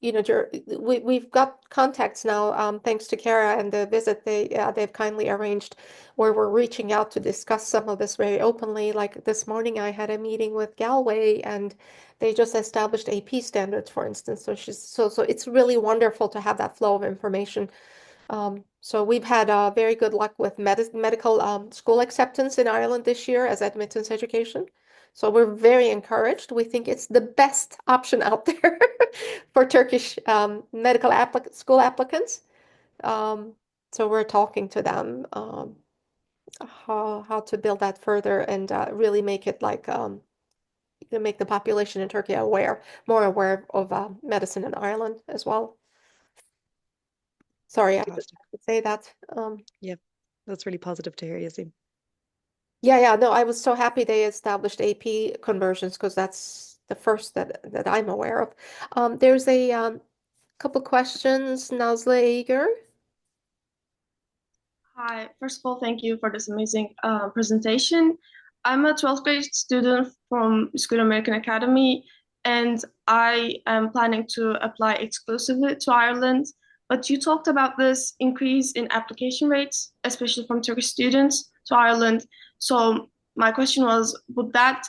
[SPEAKER 1] we've got contacts now, thanks to Kara and the visit they've kindly arranged, where we're reaching out to discuss some of this very openly. Like this morning, I had a meeting with Galway, and they just established AP standards, for instance. So it's really wonderful to have that flow of information. So we've had very good luck with medical school acceptance in Ireland this year as admittance education. So we're very encouraged. We think it's the best option out there for Turkish medical school applicants. Um, so we're talking to them how to build that further and really make it like to make the population in Turkey more aware of medicine in Ireland as well. Sorry, I just
[SPEAKER 2] Fantastic.
[SPEAKER 1] have to say that.
[SPEAKER 2] Yeah, that's really positive to hear, Yasim.
[SPEAKER 1] Yeah, no, I was so happy they established AP conversions because that's the first that I'm aware of. There's a couple questions, Nazlı Eger.
[SPEAKER 4] Hi, first of all, thank you for this amazing presentation. I'm a 12th grade student from School American Academy, and I am planning to apply exclusively to Ireland. But you talked about this increase in application rates, especially from Turkish students to Ireland. So my question was, would that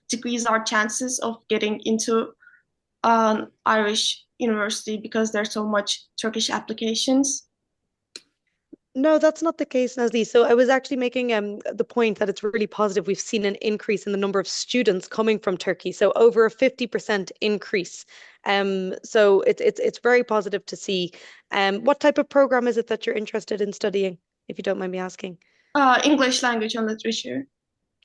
[SPEAKER 4] decrease our chances of getting into an Irish university because there's so much Turkish applications?
[SPEAKER 2] No, that's not the case, Nasli. So I was actually making the point that it's really positive. We've seen an increase in the number of students coming from Turkey, so over a 50% increase. So it's very positive to see. What type of program is it that you're interested in studying, if you don't mind me asking?
[SPEAKER 4] English language and literature.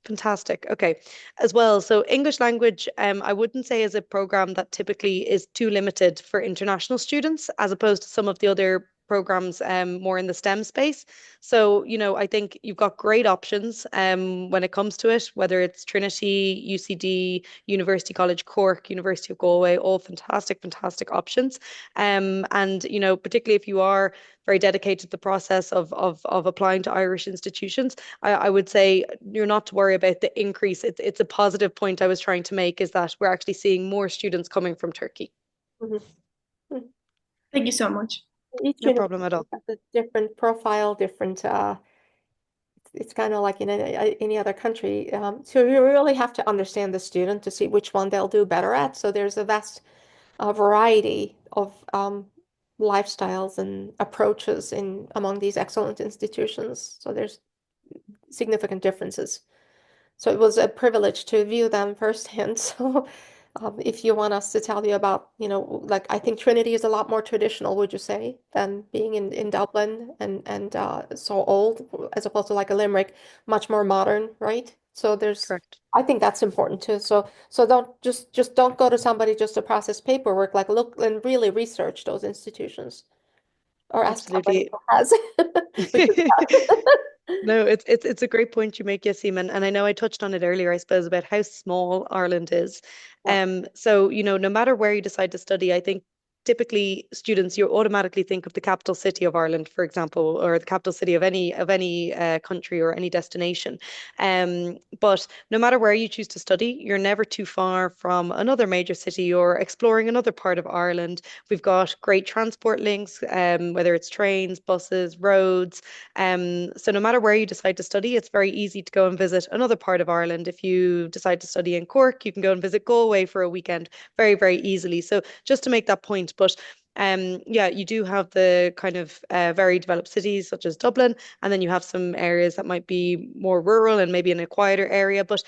[SPEAKER 2] Fantastic. Okay. As well, so English language, I wouldn't say is a program that typically is too limited for international students, as opposed to some of the other programs more in the STEM space. So, I think you've got great options when it comes to it, whether it's Trinity, UCD, University College Cork, University of Galway, all fantastic, fantastic options. And, particularly if you are very dedicated to the process of applying to Irish institutions, I would say you're not to worry about the increase. It's a positive point I was trying to make is that we're actually seeing more students coming from Turkey.
[SPEAKER 1] Mhm. Mhm.
[SPEAKER 4] Thank you so much.
[SPEAKER 1] Each
[SPEAKER 2] No problem at
[SPEAKER 1] university
[SPEAKER 2] all.
[SPEAKER 1] has a different profile, different. It's kind of like in any other country. So you really have to understand the student to see which one they'll do better at. So there's a vast variety of lifestyles and approaches in among these excellent institutions. So there's significant differences. So it was a privilege to view them firsthand. So if you want us to tell you about, like I think Trinity is a lot more traditional, would you say, than being in Dublin and so old as opposed to like a Limerick, much more modern, right? So
[SPEAKER 2] Correct.
[SPEAKER 1] I think that's important too. So don't just don't go to somebody just to process paperwork. Like look and really research those institutions or ask somebody
[SPEAKER 2] Absolutely.
[SPEAKER 1] who has, which is
[SPEAKER 2] No, it's a great point you make, Yasim, and I know I touched on it earlier, I suppose, about how small Ireland is.
[SPEAKER 1] yeah.
[SPEAKER 2] So, no matter where you decide to study, I think typically students you automatically think of the capital city of Ireland, for example, or the capital city of any country or any destination. But no matter where you choose to study, you're never too far from another major city or exploring another part of Ireland. We've got great transport links, whether it's trains, buses, roads. So no matter where you decide to study, it's very easy to go and visit another part of Ireland. If you decide to study in Cork, you can go and visit Galway for a weekend very, very easily. So just to make that point, but yeah, you do have the kind of very developed cities such as Dublin, and then you have some areas that might be more rural and maybe in a quieter area. But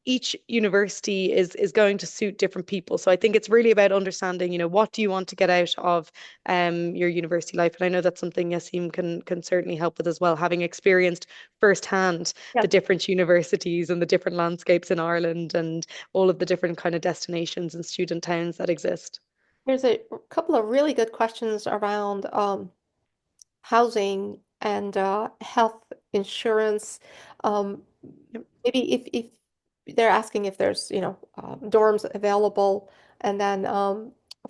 [SPEAKER 2] each university is going to suit different people. So I think it's really about understanding, what do you want to get out of your university life. And I know that's something Yasim can certainly help with as well, having experienced firsthand
[SPEAKER 1] Yeah.
[SPEAKER 2] the different universities and the different landscapes in Ireland and all of the different kind of destinations and student towns that exist.
[SPEAKER 1] There's a couple of really good questions around housing and health insurance. Um,
[SPEAKER 2] Yep.
[SPEAKER 1] maybe if they're asking if there's, dorms available. And then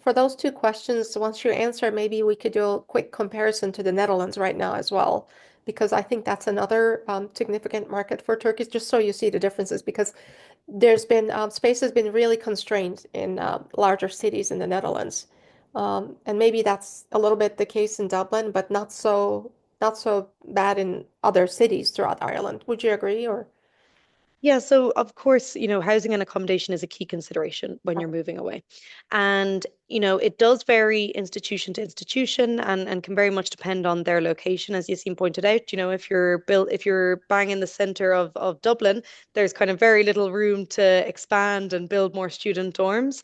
[SPEAKER 1] for those two questions, once you answer, maybe we could do a quick comparison to the Netherlands right now as well, because I think that's another significant market for Turkey, just so you see the differences, because there's been space has been really constrained in larger cities in the Netherlands. And maybe that's a little bit the case in Dublin, but not so bad in other cities throughout Ireland. Would you agree or?
[SPEAKER 2] Yeah, so of course, housing and accommodation is a key consideration when you're moving away. And, it does vary institution to institution and can very much depend on their location, as Yassine pointed out. If you're bang in the center of Dublin, there's kind of very little room to expand and build more student dorms.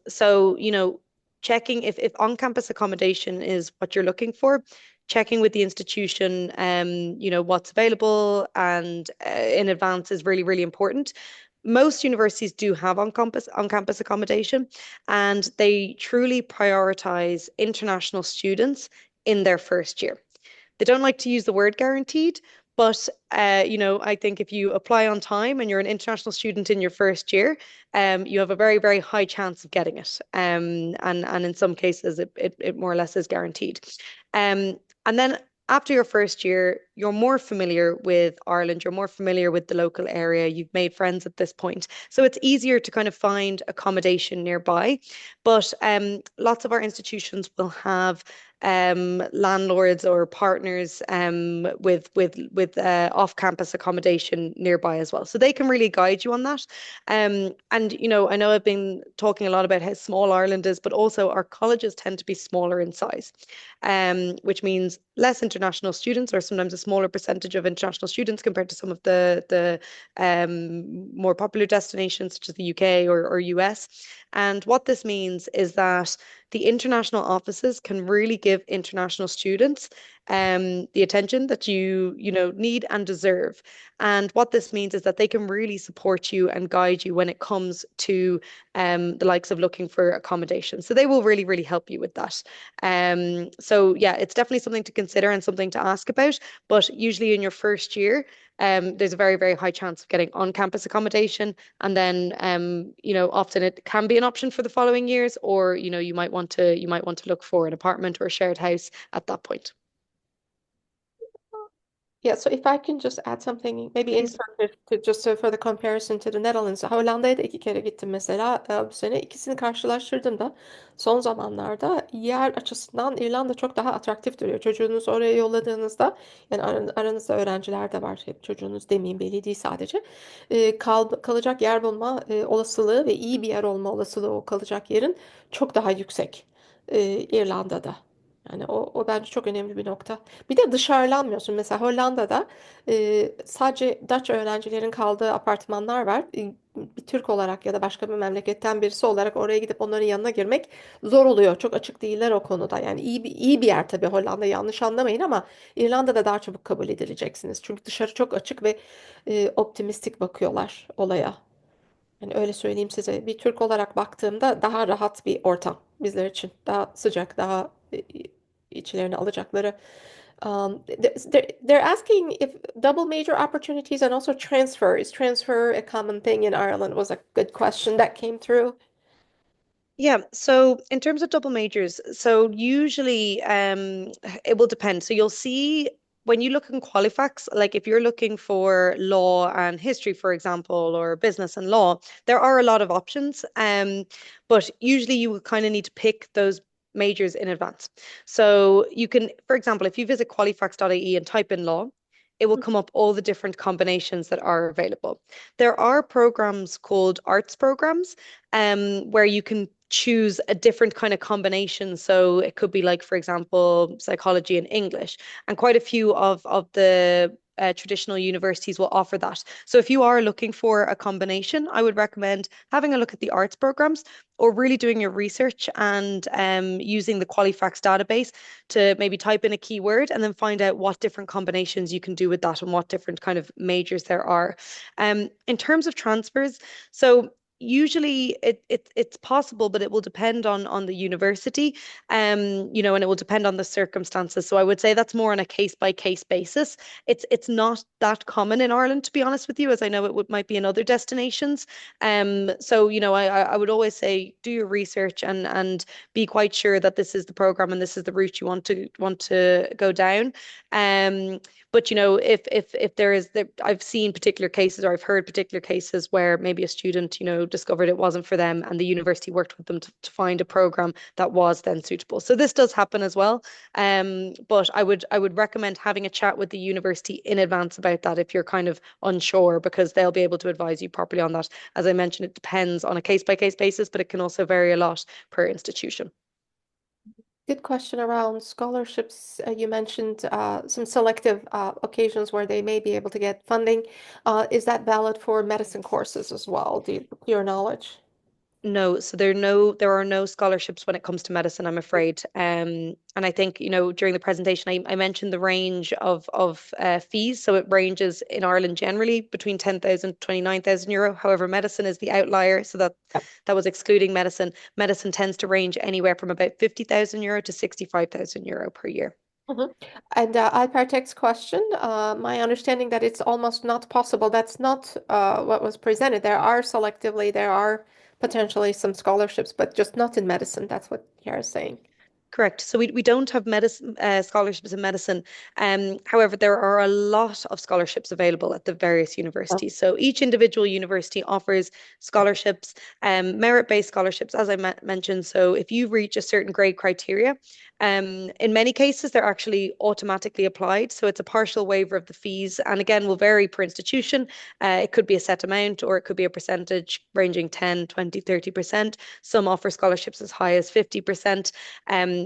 [SPEAKER 2] So, checking if on-campus accommodation is what you're looking for, checking with the institution, what's available and in advance is really, really important. Most universities do have on-campus accommodation, and they truly prioritize international students in their first year. They don't like to use the word guaranteed, but I think if you apply on time and you're an international student in your first year, you have a very, very high chance of getting it. And in some cases, it more or less is guaranteed. And then after your first year, you're more familiar with Ireland, you're more familiar with the local area, you've made friends at this point. So it's easier to kind of find accommodation nearby. But lots of our institutions will have landlords or partners with off-campus accommodation nearby as well. So they can really guide you on that. And I know I've been talking a lot about how small Ireland is, but also our colleges tend to be smaller in size, which means less international students, or sometimes a smaller percentage of international students compared to some of the more popular destinations such as the UK or US. And what this means is that the international offices can really give international students the attention that you need and deserve. And what this means is that they can really support you and guide you when it comes to the likes of looking for accommodation. So they will really, really help you with that. So yeah, it's definitely something to consider and something to ask about. But usually in your first year, there's a very, very high chance of getting on-campus accommodation. And then, often it can be an option for the following years, or, you might want to look for an apartment or a shared house at that point.
[SPEAKER 1] Yeah, so if I can just add something, maybe
[SPEAKER 2] Please.
[SPEAKER 1] insert it for the comparison to the Netherlands. Hollanda'ya da 2 kere gittim mesela bu sene. İkisini karşılaştırdım da son zamanlarda yer açısından İrlanda çok daha atraktif duruyor. Çocuğunuzu oraya yolladığınızda, yani aranızda öğrenciler de var. Hep çocuğunuz demeyeyim, belli değil sadece. Kalacak yer bulma olasılığı ve iyi bir yer olma olasılığı o kalacak yerin çok daha yüksek İrlanda'da. Yani o bence çok önemli bir nokta. Bir de dışarılanmıyorsun. Mesela Hollanda'da sadece Dutch öğrencilerin kaldığı apartmanlar var. Bir Türk olarak ya da başka bir memleketten birisi olarak oraya gidip onların yanına girmek zor oluyor. Çok açık değiller o konuda. Yani iyi bir yer tabii Hollanda, yanlış anlamayın, ama İrlanda'da daha çabuk kabul edileceksiniz. Çünkü dışarı çok açık ve optimistik bakıyorlar olaya. Yani öyle söyleyeyim size. Bir Türk olarak baktığımda daha rahat bir ortam bizler için. Daha sıcak, daha içlerine alacakları. They're asking if double major opportunities and also transfer. Is transfer a common thing in Ireland? Was a good question that came through.
[SPEAKER 2] Yeah, so in terms of double majors, so usually it will depend. So you'll see when you look in Qualifax, like if you're looking for law and history, for example, or business and law, there are a lot of options. But usually you would kind of need to pick those majors in advance. So you can, for example, if you visit qualifax.ie and type in law, it will come up all the different combinations that are available. There are programs called arts programs, where you can choose a different kind of combination. So it could be like, for example, psychology and English. And quite a few of the traditional universities will offer that. So if you are looking for a combination, I would recommend having a look at the arts programs or really doing your research and using the Qualifax database to maybe type in a keyword and then find out what different combinations you can do with that and what different kind of majors there are. In terms of transfers, so usually it's possible, but it will depend on the university, and it will depend on the circumstances. So I would say that's more on a case by case basis. It's not that common in Ireland, to be honest with you, as I know might be in other destinations. So I would always say do your research and be quite sure that this is the program and this is the route you want to go down. But if there is I've seen particular cases or I've heard particular cases where maybe a student, discovered it wasn't for them, and the university worked with them to find a program that was then suitable. So this does happen as well. But I would recommend having a chat with the university in advance about that if you're kind of unsure, because they'll be able to advise you properly on that. As I mentioned, it depends on a case by case basis, but it can also vary a lot per institution.
[SPEAKER 1] Good question around scholarships. You mentioned some selective occasions where they may be able to get funding. Is that valid for medicine courses as well, to your knowledge?
[SPEAKER 2] No, so there are no scholarships when it comes to medicine, I'm afraid. And I think, during the presentation, I mentioned the range of fees. So it ranges in Ireland generally between 10,000 to 29,000 euro. However, medicine is the outlier, so that was excluding medicine. Medicine tends to range anywhere from about 50,000 euro to 65,000 euro per year.
[SPEAKER 1] Mhm. And Alpertek's question, my understanding that it's almost not possible. That's not what was presented. There are potentially some scholarships, but just not in medicine. That's what Kiara's saying.
[SPEAKER 2] Correct. So we don't have medicine scholarships in medicine. However, there are a lot of scholarships available at the various
[SPEAKER 1] Oh.
[SPEAKER 2] universities. So each individual university offers scholarships, merit-based scholarships, as I mentioned. So if you reach a certain grade criteria, in many cases they're actually automatically applied. So it's a partial waiver of the fees, and again will vary per institution. It could be a set amount, or it could be a percentage ranging 10, 20, 30%. Some offer scholarships as high as 50%.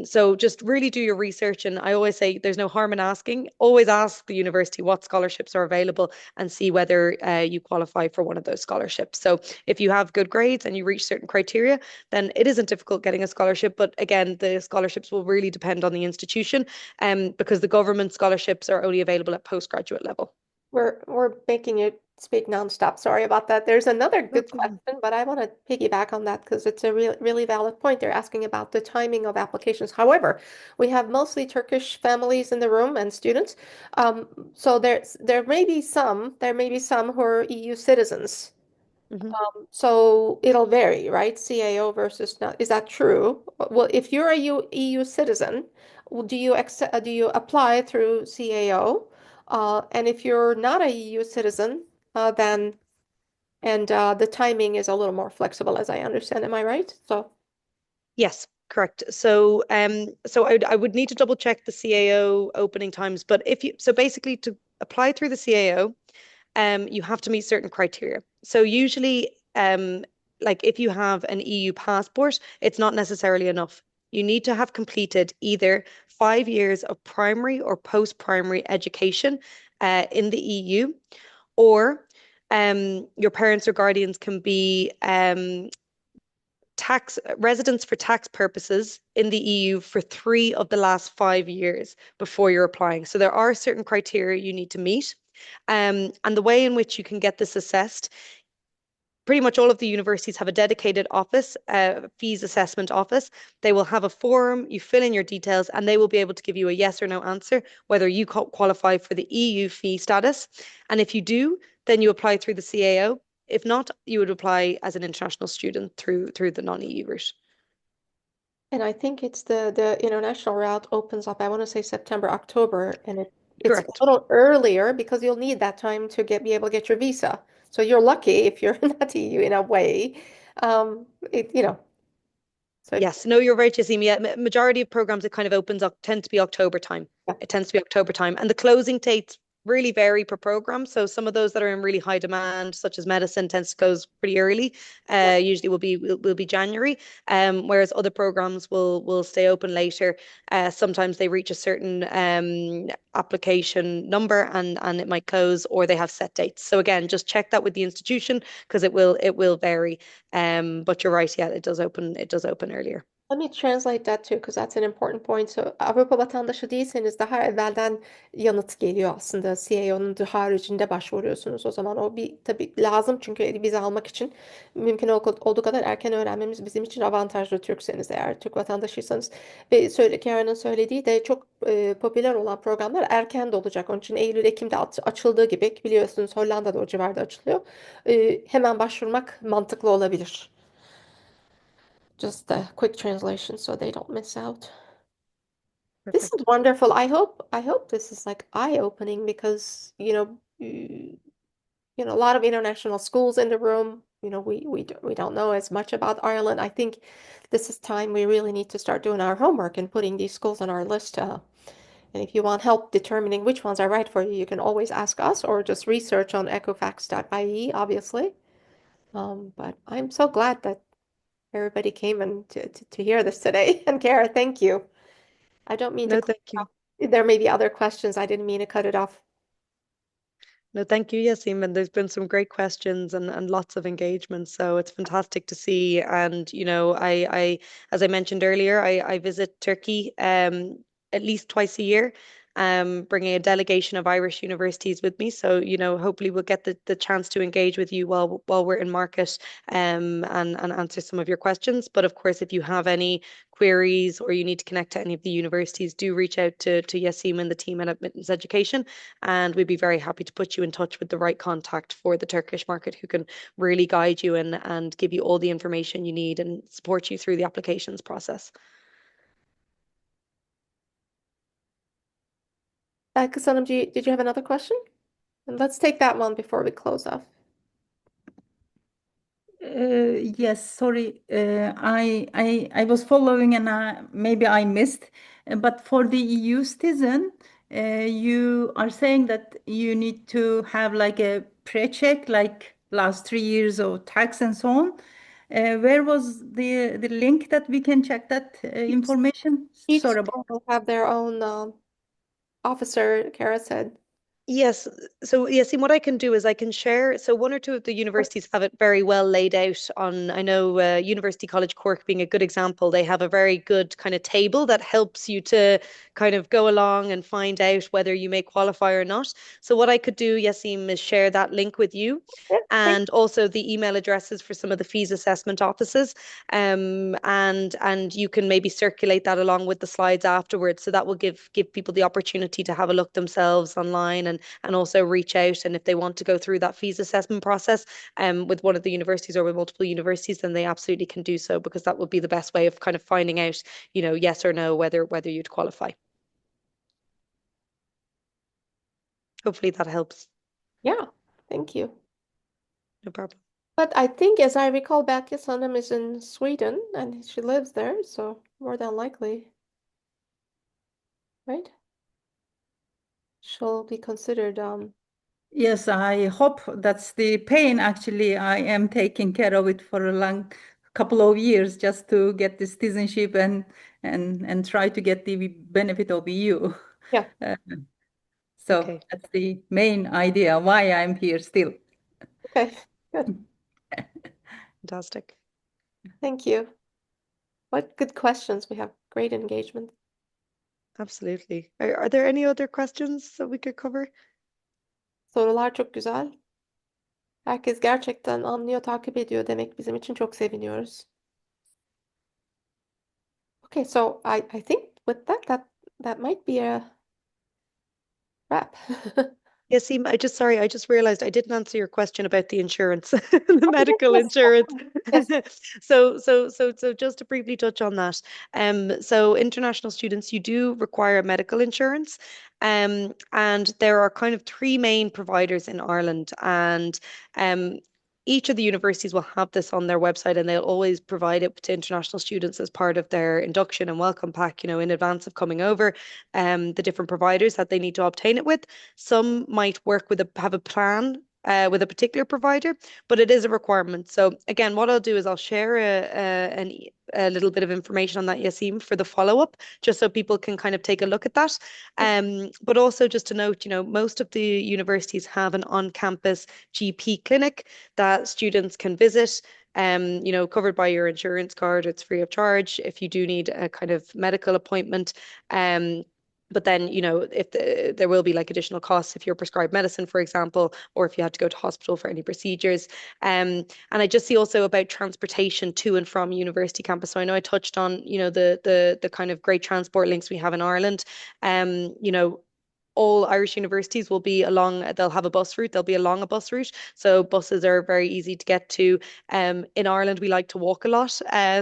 [SPEAKER 2] So just really do your research. And I always say there's no harm in asking. Always ask the university what scholarships are available and see whether you qualify for one of those scholarships. So if you have good grades and you reach certain criteria, then it isn't difficult getting a scholarship. But again, the scholarships will really depend on the institution, because the government scholarships are only available at postgraduate level.
[SPEAKER 1] We're making you speak nonstop. Sorry about that. There's another
[SPEAKER 2] No
[SPEAKER 1] good
[SPEAKER 2] problem.
[SPEAKER 1] question, but I want to piggyback on that because it's a really valid point. They're asking about the timing of applications. However, we have mostly Turkish families in the room and students. So there may be some who are EU citizens.
[SPEAKER 2] Mhm.
[SPEAKER 1] So it'll vary, right? CAO versus not. Is that true? Well, if you're a EU citizen, do you apply through CAO? And if you're not a EU citizen, then and the timing is a little more flexible, as I understand. Am I right? So,
[SPEAKER 2] Yes, correct. So I would need to double check the CAO opening times, but basically to apply through the CAO, you have to meet certain criteria. So usually, like if you have an EU passport, it's not necessarily enough. You need to have completed either 5 years of primary or post-primary education in the EU, or your parents or guardians can be tax residents for tax purposes in the EU for 3 of the last 5 years before you're applying. So there are certain criteria you need to meet. And the way in which you can get this assessed, pretty much all of the universities have a dedicated office, fees assessment office. They will have a form, you fill in your details, and they will be able to give you a yes or no answer, whether you qualify for the EU fee status. And if you do, then you apply through the CAO. If not, you would apply as an international student through the non-EU route.
[SPEAKER 1] and I think it's the international route opens up, I want to say September, October, and it's a
[SPEAKER 2] Correct.
[SPEAKER 1] little earlier because you'll need that time to be able to get your visa. So you're lucky if you're not EU in a way. It, you know, so it,
[SPEAKER 2] Yes, no, you're right, Yassine. Yeah, majority of programs it kind of opens up tend to be October time.
[SPEAKER 1] yeah.
[SPEAKER 2] It tends to be October time, and the closing dates really vary per program. So some of those that are in really high demand, such as medicine, tends to close pretty early. Usually will be January. Whereas other programs will stay open later. Sometimes they reach a certain application number and it might close, or they have set dates. So again, just check that with the institution because it will vary. But you're right, yeah, it does open earlier.
[SPEAKER 1] Let me translate that too because that's an important point. So Avrupa vatandaşı değilseniz daha evvelden yanıt geliyor aslında. CAO'nun haricinde başvuruyorsunuz. O zaman o bir tabii lazım çünkü vize almak için mümkün olduğu kadar erken öğrenmemiz bizim için avantajlı Türkseniz eğer Türk vatandaşıysanız. Ve Karen'ın söylediği de çok popüler olan programlar erken de olacak. Onun için Eylül, Ekim'de açıldığı gibi biliyorsunuz Hollanda'da o civarda açılıyor. Hemen başvurmak mantıklı olabilir. Just a quick translation so they don't miss out. This is
[SPEAKER 2] Perfect.
[SPEAKER 1] wonderful. I hope this is like eye-opening because, a lot of international schools in the room, we don't know as much about Ireland. I think this is time we really need to start doing our homework and putting these schools on our list. And if you want help determining which ones are right for you, you can always ask us or just research on equifax.ie, obviously. But I'm so glad that everybody came and to hear this today. And Kara, thank you. I don't mean to
[SPEAKER 2] No,
[SPEAKER 1] cut
[SPEAKER 2] thank
[SPEAKER 1] it
[SPEAKER 2] you.
[SPEAKER 1] off. There may be other questions. I didn't mean to cut it off.
[SPEAKER 2] No, thank you, Yasim. And there's been some great questions and lots of engagement. So it's fantastic to see. And, as I mentioned earlier, I visit Turkey at least twice a year, bringing a delegation of Irish universities with me. So, hopefully we'll get the chance to engage with you while we're in market and answer some of your questions. But of course, if you have any queries or you need to connect to any of the universities, do reach out to Yasim and the team at Admittance Education, and we'd be very happy to put you in touch with the right contact for the Turkish market who can really guide you and give you all the information you need and support you through the applications process.
[SPEAKER 1] Kız Hanım, did you have another question? And let's take that one before we close off.
[SPEAKER 3] Yes, sorry. I was following and maybe I missed. But for the EU citizen, you are saying that you need to have like a pre-check, like last 3 years of tax and so on. Where was the link that we can check that information?
[SPEAKER 1] Each
[SPEAKER 3] Sorry
[SPEAKER 1] school
[SPEAKER 3] about.
[SPEAKER 1] will have their own officer, Kara said.
[SPEAKER 2] Yes. So, Yasim, what I can do is I can share. So, one or two of the universities have it very well laid out on, I know University College Cork being a good example, they have a very good kind of table that helps you to kind of go along and find out whether you may qualify or not. So, what I could do, Yasim, is share that link with you
[SPEAKER 1] Yeah, thank
[SPEAKER 2] and also the email addresses for some of the fees assessment offices. And you can maybe circulate that along with the slides afterwards. So that will give people the opportunity to have a look themselves online and also reach out. And if they want to go through that fees assessment process with one of the universities or with multiple universities, then they absolutely can do so because that would be the best way of kind of finding out, yes or no, whether you'd qualify. Hopefully that helps.
[SPEAKER 1] Yeah, thank you.
[SPEAKER 2] No problem.
[SPEAKER 1] But I think, as I recall, Belkis Hanım is in Sweden and she lives there, so more than likely, right? She'll be considered.
[SPEAKER 3] Yes, I hope that's the pain. Actually, I am taking care of it for a long couple of years just to get the citizenship and try to get the benefit of EU.
[SPEAKER 1] Yeah.
[SPEAKER 3] Uh, so
[SPEAKER 2] Okay.
[SPEAKER 3] that's the main idea why I'm here still.
[SPEAKER 1] Okay, good.
[SPEAKER 2] Fantastic.
[SPEAKER 1] Thank you. What good questions. We have great engagement.
[SPEAKER 2] Absolutely. Are there any other questions that we could cover?
[SPEAKER 1] Sorular çok güzel. Herkes gerçekten anlıyor, takip ediyor demek bizim için çok seviniyoruz. Okay, so I think with that might be a wrap.
[SPEAKER 2] Yasim, I just realized I didn't answer your question about the insurance, the medical
[SPEAKER 1] Yes,
[SPEAKER 2] insurance.
[SPEAKER 1] yes.
[SPEAKER 2] So just to briefly touch on that. So international students, you do require medical insurance. And there are kind of three main providers in Ireland, and each of the universities will have this on their website, and they'll always provide it to international students as part of their induction and welcome pack, in advance of coming over, the different providers that they need to obtain it with. Some might work with have a plan with a particular provider, but it is a requirement. So again, what I'll do is I'll share a little bit of information on that, Yasim, for the follow-up, just so people can kind of take a look at that. But also just to note, most of the universities have an on-campus GP clinic that students can visit. Covered by your insurance card, it's free of charge if you do need a kind of medical appointment. But then, if there will be like additional costs if you're prescribed medicine, for example, or if you have to go to hospital for any procedures. And I just see also about transportation to and from university campus. So I know I touched on, the kind of great transport links we have in Ireland. all Irish universities will be they'll have a bus route, they'll be along a bus route. So buses are very easy to get to. In Ireland, we like to walk a lot.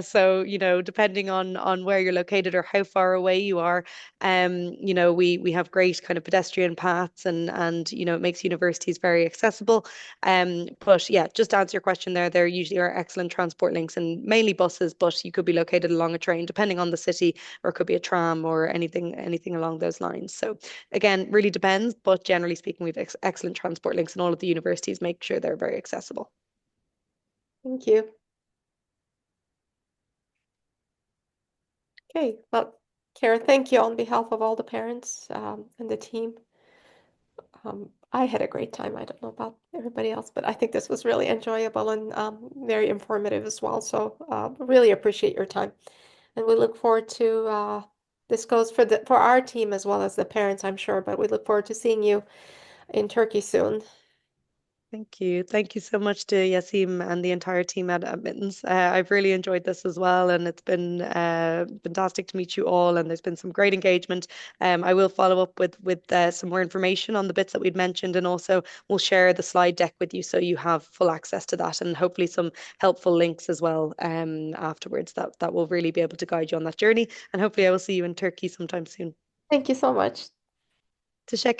[SPEAKER 2] So, depending on where you're located or how far away you are, we have great kind of pedestrian paths and it makes universities very accessible. But yeah, just to answer your question there usually are excellent transport links and mainly buses, but you could be located along a train depending on the city, or it could be a tram or anything along those lines. So again, really depends, but generally speaking, we've excellent transport links, and all of the universities make sure they're very accessible.
[SPEAKER 1] Thank you. Okay, well, Cara, thank you on behalf of all the parents and the team. I had a great time. I don't know about everybody else, but I think this was really enjoyable and very informative as well. So really appreciate your time, and we look forward to this goes for our team as well as the parents, I'm sure. But we look forward to seeing you in Turkey soon.
[SPEAKER 2] Thank you. Thank you so much to Yasim and the entire team at Admittance. I've really enjoyed this as well, and it's been fantastic to meet you all. And there's been some great engagement. I will follow up with some more information on the bits that we'd mentioned, and also we'll share the slide deck with you so you have full access to that, and hopefully some helpful links as well afterwards that will really be able to guide you on that journey. And hopefully, I will see you in Turkey sometime soon.
[SPEAKER 1] Thank you so much.
[SPEAKER 2] Teşekkür